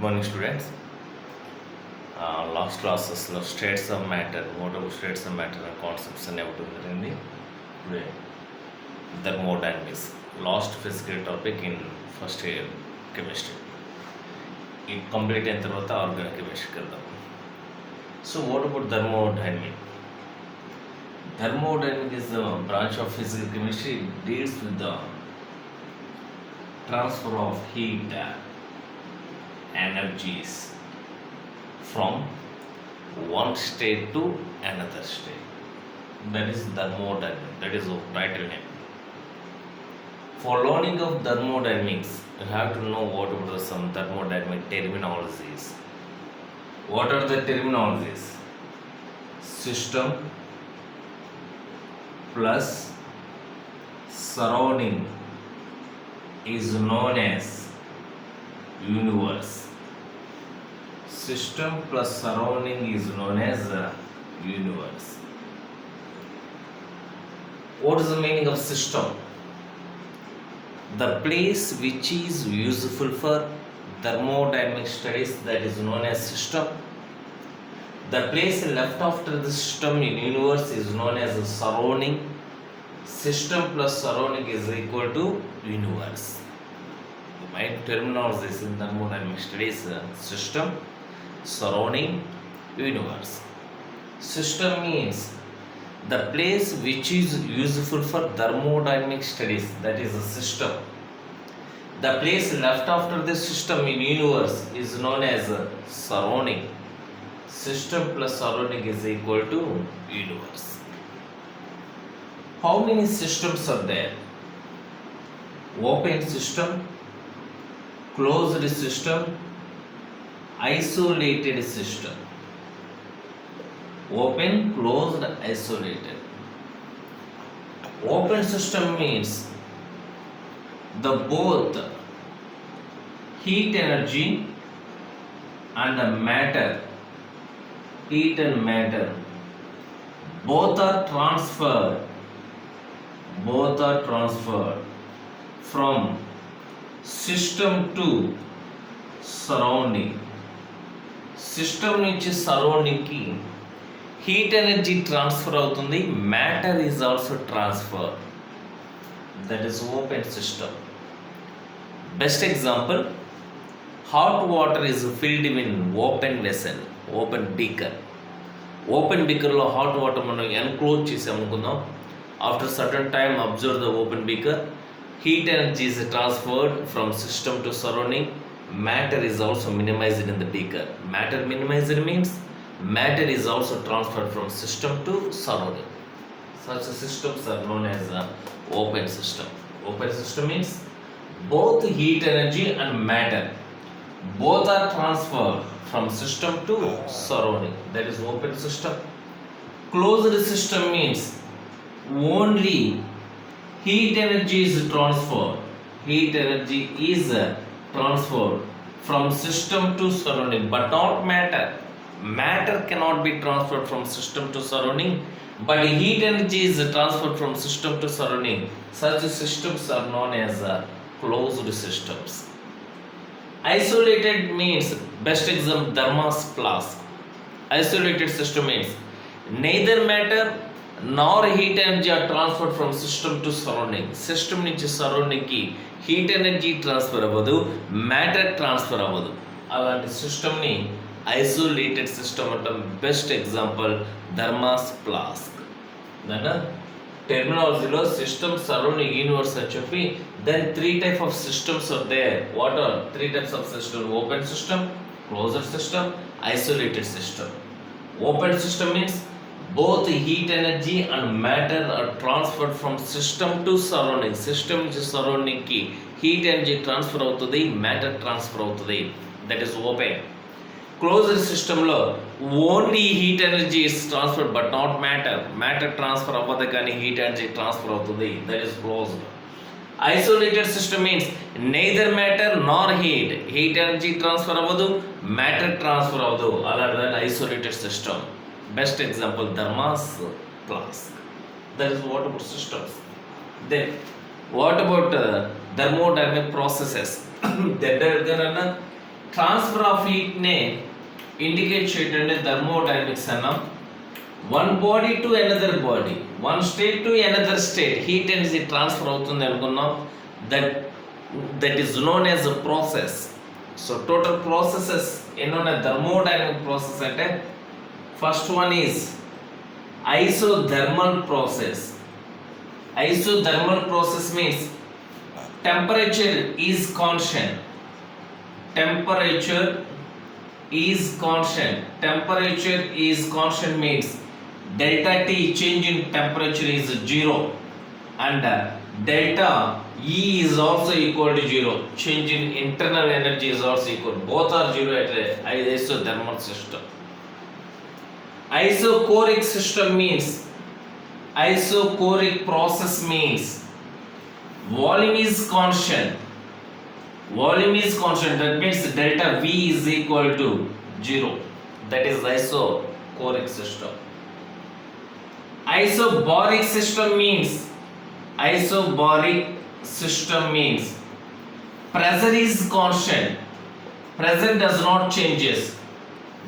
Morning students. Last క్లాసెస్లో states of matter, మోటబుల్ states of matter and concepts అనే ఒకటి జరిగింది. ఇప్పుడే thermodynamics, last physical topic in first year chemistry. ఇది కంప్లీట్ అయిన తర్వాత ఆర్గానిక్ కెమిస్ట్రీకి వెళ్దాం. So what about thermodynamic? Thermodynamic is the branch of physical chemistry. It deals with the transfer of heat energies from one state to another state. That is thermodynamics. That is the title name. For learning of thermodynamics, you have to know what are some thermodynamic terminologies. What are the terminologies? System plus surrounding is known as universe. System plus surrounding is known as universe. What is the meaning of system? The place which is useful for thermodynamic studies, that is known as system. The place left after the system in universe is known as the surrounding. System plus surrounding is equal to universe. The main terminologies in thermodynamic studies: system, surrounding, universe. System means the place which is useful for thermodynamic studies, that is the system. The place left after the system in universe is known as surrounding. System plus surrounding is equal to universe. How many systems are there? Open system, closed system, isolated system. Open, closed, isolated. Open system means the both heat energy and the matter, heat and matter, both are transferred from system to surrounding. System నుంచి surrounding కి heat energy transfer అవుతుంది, matter is also transferred. That is open system. Best example, hot water is filled in open vessel, open beaker. Open బీకర్లో hot water మనం enclose చేసి అనుకుందాం. After certain time observe the open beaker, heat energy is transferred from system to surrounding. Matter is also minimized in the beaker. Matter minimized means matter is also transferred from system to surrounding. Such systems are known as open system. Open system means both heat energy and matter, both are transferred from system to surrounding. That is open system. Closed system means only heat energy is transferred. Heat energy is transferred from system to surrounding, but not matter. Matter cannot be transferred from system to surrounding, but heat energy is transferred from system to surrounding. Such systems are known as closed systems. Isolated means, best example, thermos flask. Isolated system means neither matter nor heat energy are transferred from system to surrounding. System నుంచి surrounding కి heat energy transfer అవ్వదు, matter transfer అవ్వదు. అలాంటి system ని isolated system అంటాం. Best example thermos flask. దాని టెర్మినాలజీలో system, surrounding, universe అని చెప్పి then 3 types of systems are there. What are 3 types of system? Open system, closed system, isolated system. Open system means both heat energy and matter are transferred from system to surrounding. System నుంచి surrounding కి heat energy transfer అవుతుంది, matter transfer అవుతుంది. That is open. Closed system లో only heat energy is transfer but not matter. Matter transfer అవ్వదు కానీ heat energy transfer అవుతుంది. That is closed. Isolated system means neither matter nor heat. Heat energy transfer అవ్వదు, matter transfer అవ్వదు. అలాంటి దాన్ని isolated system. Best example thermos flask. That is what about systems. Then what about thermodynamic processes? దగ్గరగా transfer of heat నే indicate చేయడం thermodynamics అన్నాం. One body to another body, one state to another state heat energy transfer అవుతుంది అనుకున్నాం. That is known as a process. So total processes ఎన్నో thermodynamic process అంటే first one is isothermal process. Isothermal process means temperature is constant. Temperature is constant. Temperature is constant means delta T change in temperature is 0 and delta E is also equal to 0. Change in internal energy is also equal. Both are 0 at isothermal system. Isochoric system means, isochoric process means volume is constant. Volume is constant, that means delta V is equal to 0. That is isochoric system. Isobaric system means, isobaric system means pressure is constant. Pressure does not changes.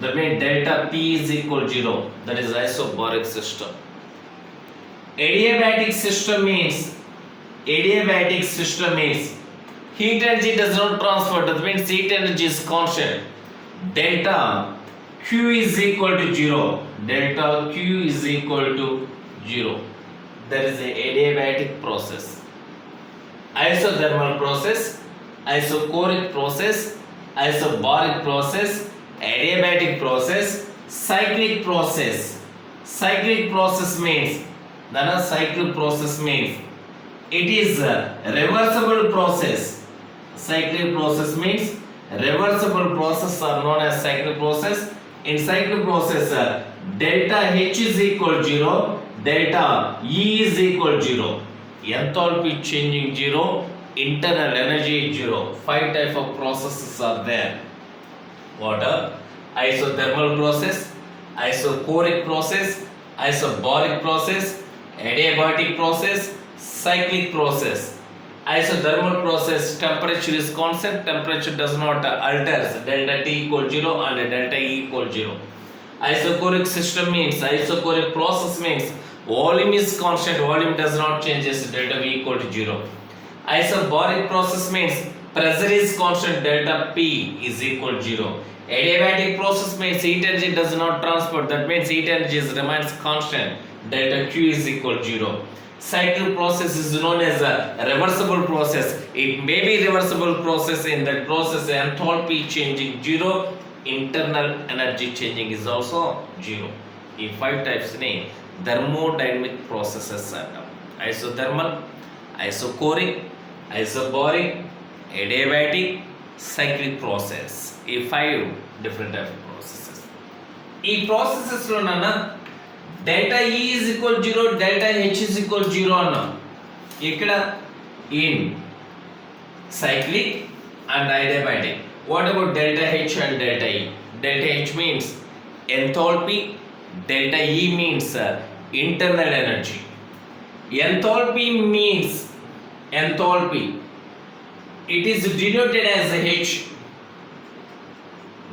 That means delta P is equal to 0. That is isobaric system. Adiabatic system means, adiabatic system means heat energy does not transfer. That means heat energy is constant. Delta Q is equal to 0. Delta Q is equal to 0. That is the adiabatic process. Isothermal process, isochoric process, isobaric process, adiabatic process, cyclic process. Cyclic process means, cyclic process means it is a reversible process. Cyclic process means reversible process are known as cyclic process. In cyclic process, delta H is equal to 0, delta E is equal to 0. Enthalpy changing 0, internal energy 0. 5 type of processes are there. What are isothermal process, isochoric process, isobaric process, adiabatic process, cyclic process. Isothermal process, temperature is constant, temperature does not alter, delta T equal 0 and delta E equal 0. Isochoric system means, isochoric process means volume is constant, volume does not change, delta V equal to 0. Isobaric process means pressure is constant, delta P is equal to 0. Adiabatic process means heat energy does not transfer, that means heat energy remains constant, delta Q is equal to 0. Cyclic process is known as a reversible process. It may be reversible process. In that process enthalpy changing 0, internal energy changing is also 0. ఈ 5 types ని thermodynamic processes అంటాం. Isothermal, isochoric, isobaric, adiabatic, cyclic process. ఈ 5 different type of processes. ఈ processes లో delta E is equal to 0, delta H is equal to 0 అన్నాం. ఇక్కడ in cyclic and adiabatic. What about delta H and delta E? Delta H means enthalpy, delta E means internal energy. Enthalpy means enthalpy. It is denoted as H.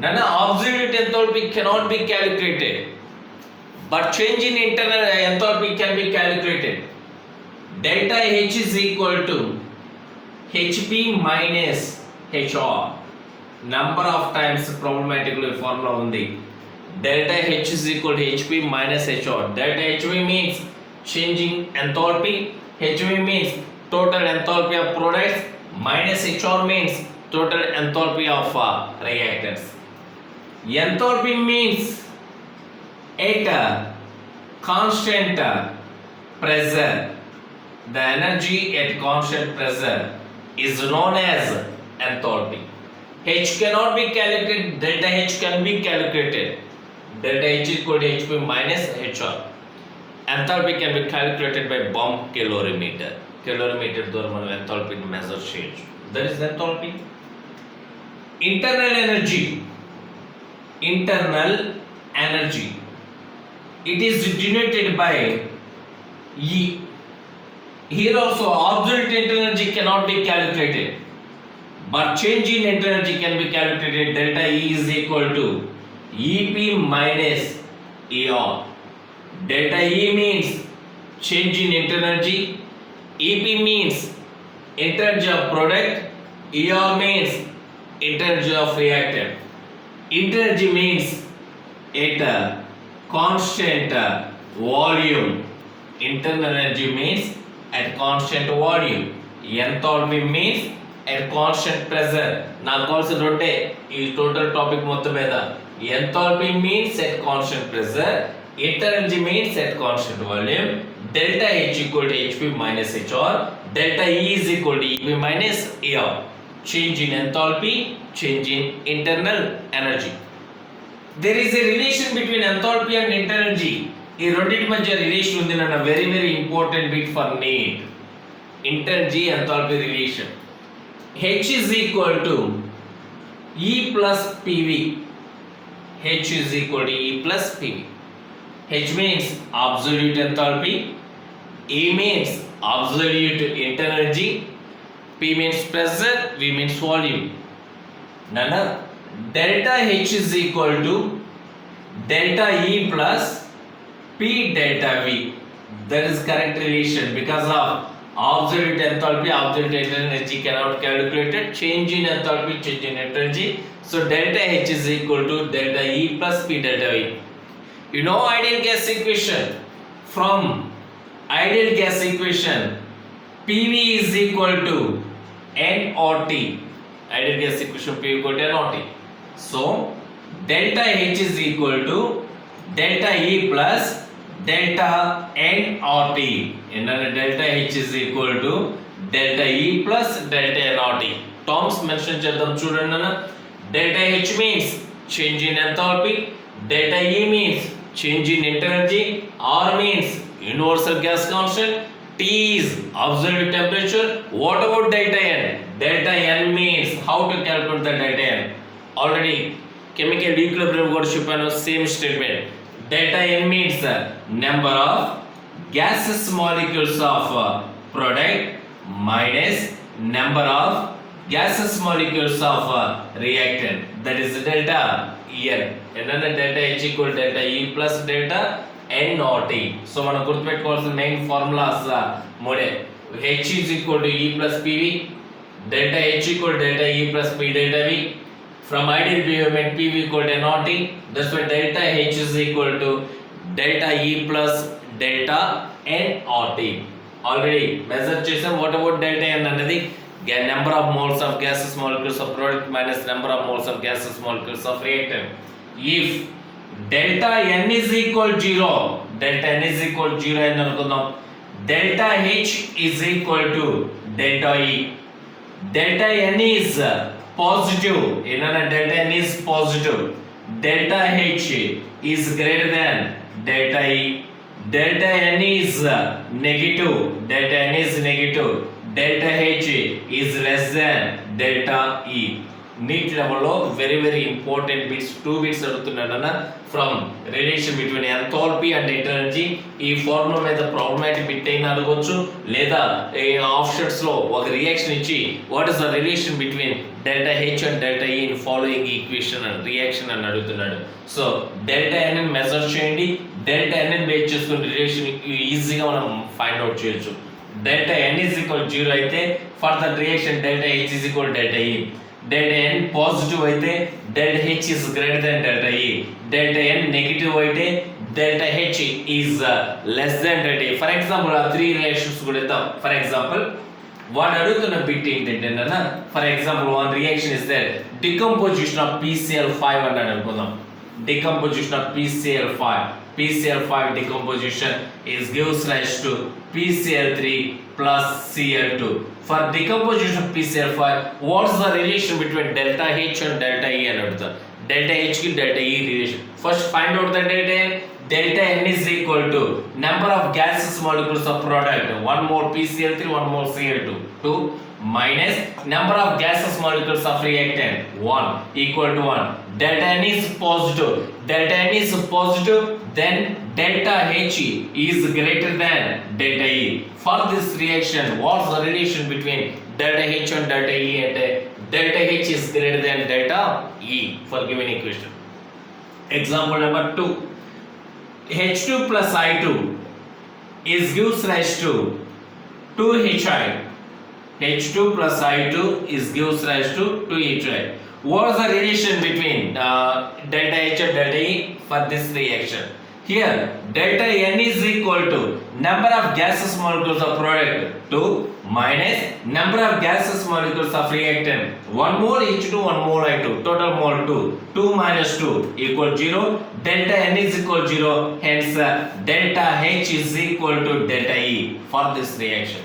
Absolute enthalpy cannot be calculated, but change in internal enthalpy can be calculated. Delta H is equal to Hp minus HR. Number of times problematically formula undi. Delta H is equal to Hp minus HR. Delta Hv means changing enthalpy. Hv means total enthalpy of products, minus HR means total enthalpy of reactants. Enthalpy means at constant pressure, the energy at constant pressure is known as enthalpy. H cannot be calculated, delta H can be calculated. Delta H is equal to Hp minus HR. Enthalpy can be calculated by bomb calorimeter. Calorimeter ద్వారా మనం enthalpy ని measure చేయొచ్చు. That is enthalpy. Internal energy. Internal energy. It is denoted by E. Here also absolute internal energy cannot be calculated. but change in energy can be calculated. Delta E is equal to EP minus ER. Delta E means change in energy, EP means energy of product, ER means energy of reactant. Energy means at a constant volume. Internal energy means at constant volume. Enthalpy means at constant pressure. నాకు కావాల్సిన రెండే ఈ total topic మొత్తం మీద. Enthalpy means at constant pressure. Internal energy means at constant volume. Delta H equal to HP minus HR. Delta E is equal to EP minus ER. Change in enthalpy, change in internal energy. There is a relation between enthalpy and internal energy. ఈ రెండింటి మధ్య relation ఉంది అన్న very very important bit for NEET. internal energy enthalpy relation. H is equal to E plus PV. H is equal to E plus PV. H means absolute enthalpy, E means absolute internal energy, P means pressure, V means volume. Nana, delta H is equal to delta E plus P delta V. That is correct relation because of absolute enthalpy, absolute internal energy cannot calculate it. Change in enthalpy, change in energy. So delta H is equal to delta E plus P delta V. You know ideal gas equation. From ideal gas equation, PV is equal to NOT. Ideal gas equation PV equal to NOT. So delta H is equal to delta E plus delta NOT. Another delta H is equal to delta E plus delta NOT. Terms mention చేద్దాం చూడండి అన్న. Delta H means change in enthalpy, delta E means change in internal energy, R means universal gas constant, T is absolute temperature. What about delta N? Delta N means how to calculate the delta N. Already chemical equilibrium కూడా చెప్పాను, same statement. Delta N means the number of gaseous molecules of product minus number of gaseous molecules of reactant. That is delta En. Another delta H equal to delta E plus delta NOT. So మనం గుర్తుపెట్టుకోవాల్సిన main formulas మూడే. H is equal to E plus PV, delta H equal to delta E plus P delta V. From ideal behavior PV equal to NOT. That's why delta H is equal to delta E plus delta NOT. Already measure చేసాం. What about delta N అన్నది number of moles of gaseous molecules of product minus number of moles of gaseous molecules of reactant. If delta N is equal 0, delta N is equal 0 అని అనుకుందాం. Delta H is equal to delta E. Delta N is positive. Another delta N is positive. Delta H is greater than delta E. Delta N is negative. Delta N is negative. Delta H is less than delta E. NEET లెవెల్లో very very important bits 2 bits అడుగుతున్నాడన్న from relation between enthalpy and internal energy. ఈ formula మీద problematic bit అయినా అడగొచ్చు, లేదా options లో ఒక reaction ఇచ్చి what is the relation between delta H and delta E in following equation and reaction అని అడుగుతున్నాడు. సో డెల్టా ఎన్ ని మెజర్ చేయండి, డెల్టా ఎన్ ని బేస్ చేసుకుని రిలేషన్ ఈజీగా మనం ఫైండ్ అవుట్ చేయొచ్చు. డెల్టా ఎన్ ఈజ్ ఈక్వల్ 0 అయితే for the reaction delta H is equal delta ఈ. డెల్టా ఎన్ పాజిటివ్ అయితే delta H is greater than delta ఈ. డెల్టా ఎన్ నెగిటివ్ అయితే delta H is less than delta ఈ. For example ఆ 3 reactions కూడా ఇద్దాం. For example వాడు అడుగుతున్న బిట్ ఏంటంటే అన్న, for example one reaction is there, decomposition of PCl5 అన్నాడు అనుకుందాం. Decomposition of PCl5. PCl5 decomposition is gives rise to PCl3 plus Cl2. For decomposition of PCl5, what's the relation between delta H and delta E and delta H ki delta E relation? First find out the delta N. Delta N is equal to number of gaseous molecules of product, 1 mole PCl3, 1 mole Cl2, 2 minus number of gaseous molecules of reactant, 1 equal to 1. Delta N is positive. Delta N is positive, then delta H is greater than delta E. For this reaction, what's the relation between delta H and delta E? And delta H is greater than delta E for given equation. Example number 2. H2 plus I2 is gives rise to 2HI. H2 plus I2 is gives rise to 2HI. What is the relation between delta H and delta E for this reaction? Here delta N is equal to number of gaseous molecules of product 2 minus number of gaseous molecules of reactant. 1 mole H2, 1 mole I2, total mole 2. 2 minus 2 equal 0. Delta N is equal 0. Hence delta H is equal to delta E for this reaction.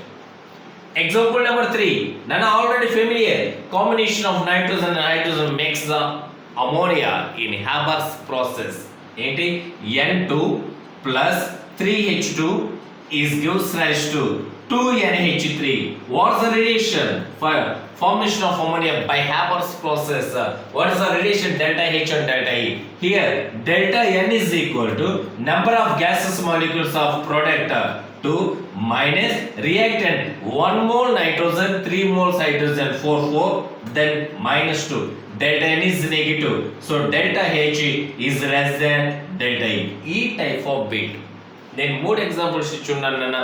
Example number 3. None already familiar. Combination of nitrogen and hydrogen makes the ammonia in Haber's process. N2 plus 3H2 is gives rise to 2NH3. What's the relation for formation of ammonia by Haber's process? What is the relation delta H and delta E? Here delta N is equal to number of gaseous molecules of product 2 minus reactant 1 mole nitrogen, 3 moles hydrogen, 4 then minus 2. Delta N is negative, so delta H is less than delta E. ఈ type of bit నేను 3 examples ఇచ్చున్నాను నాన్న.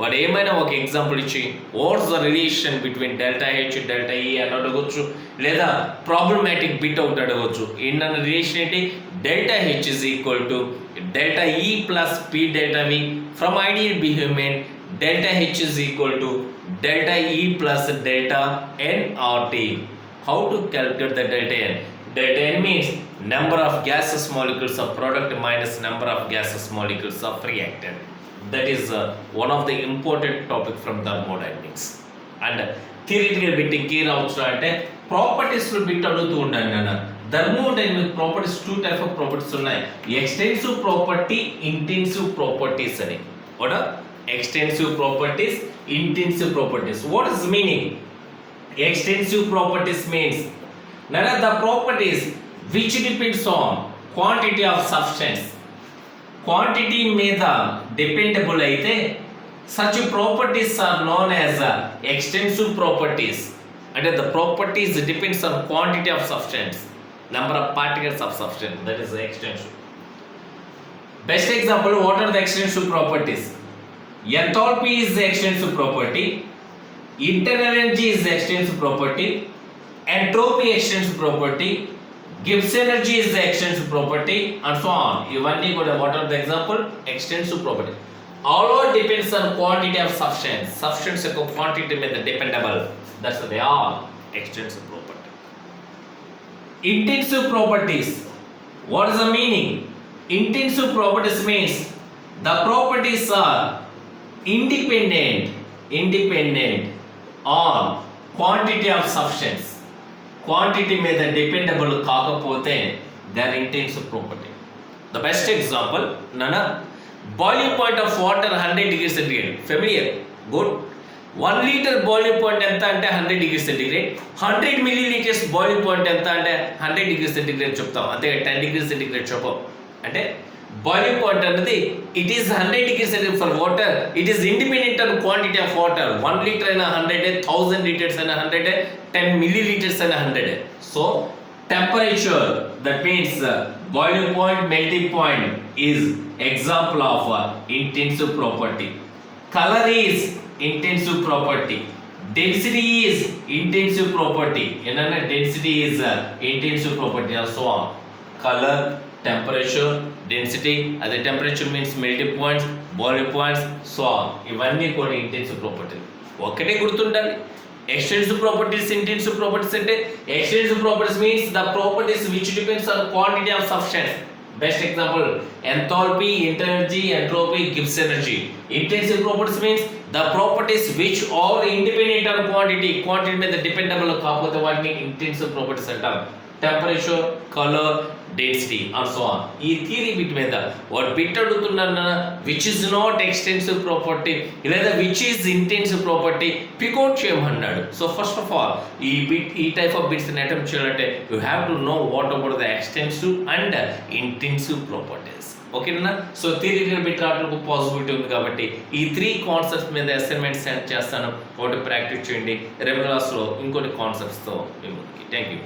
వాడు ఏమైనా ఒక example ఇచ్చి what's the relation between delta H delta ఈ అని అడగవచ్చు, లేదా ప్రాబ్లమాటిక్ బిట్ ఒకటి అడగవచ్చు. ఏంటన్న రిలేషన్ ఏంటి? Delta H is equal to delta E plus P delta V. From ideal behaviour delta H is equal to delta E plus delta n R T. How to calculate the delta N? Delta N means number of gaseous molecules of product minus number of gaseous molecules of reactant. That is one of the important topic from thermodynamics. And theoretical bit key రావచ్చు అంటే properties లో bit అడుగుతూ ఉండండి నాన్న. Thermodynamic properties 2 type of properties ఉన్నాయి. Extensive property, intensive properties అని. what are extensive properties, intensive properties? What is meaning? Extensive properties means none of the properties which depends on quantity of substance. Quantity మీద dependable అయితే such properties are known as extensive properties. And the properties depends on quantity of substance, number of particles of substance. That is the extensive. Best example, what are the extensive properties? Enthalpy is the extensive property. Internal energy is the extensive property, entropy extensive property, Gibbs energy is the extensive property, and so on. Ivanni kuda what are the example? Extensive property. All depends on quantity of substance. Substance యొక్క quantity మీద dependable. That's they are extensive property. Intensive properties. What is the meaning? Intensive properties means the properties are independent on quantity of substance. Quantity మీద dependable కాకపోతే they are intensive property. The best example, nana, boiling point of water 100 degrees centigrade. Familiar? Good. 1 liter boiling point ఎంత అంటే 100 degrees centigrade. 100 milliliters boiling point ఎంత అంటే 100 degrees centigrade చెప్తాం. అంతే 10 degrees centigrade చెప్పం. అంటే boiling point అనేది it is 100 degrees centigrade for water. It is independent on quantity of water. 1 liter అయినా 100, 1000 liters అయినా 100, 10 milliliters అయినా 100. So temperature, that means boiling point, melting point is example of intensive property. Color is intensive property. Density is intensive property. Enna density is intensive property and so on. Color, temperature, density, and the temperature means melting points, boiling points, so on. ఇవన్నీ కూడా intensive property. ఒకటే గుర్తుండాలి. Extensive properties, intensive properties అంటే extensive properties means the properties which depends on quantity of substance. Best example, enthalpy, internal energy, entropy, Gibbs energy. Intensive properties means the properties which are independent on quantity. Quantity మీద dependable కాకపోతే వాటిని intensive properties అంటారు. Temperature, color, density and so on. ఈ theory bit మీద what bit అడుగుతున్నా which is not extensive property లేదా which is intensive property పికౌట్ చేయమన్నాడు. So first of all ఈ టైప్ ఆఫ్ బిట్స్ని అటెంప్ట్ చేయాలంటే you have to know what about the extensive and intensive properties. ఓకేనా? So theoretical bit రావడానికి possibility ఉంది కాబట్టి ఈ 3 concepts మీద అసైన్మెంట్ సెండ్ చేస్తాను. ఒకటి ప్రాక్టీస్ చేయండి. రేపు క్లాస్లో ఇంకొన్ని కాన్సెప్ట్స్తో మీ ముందుకి. Thank you.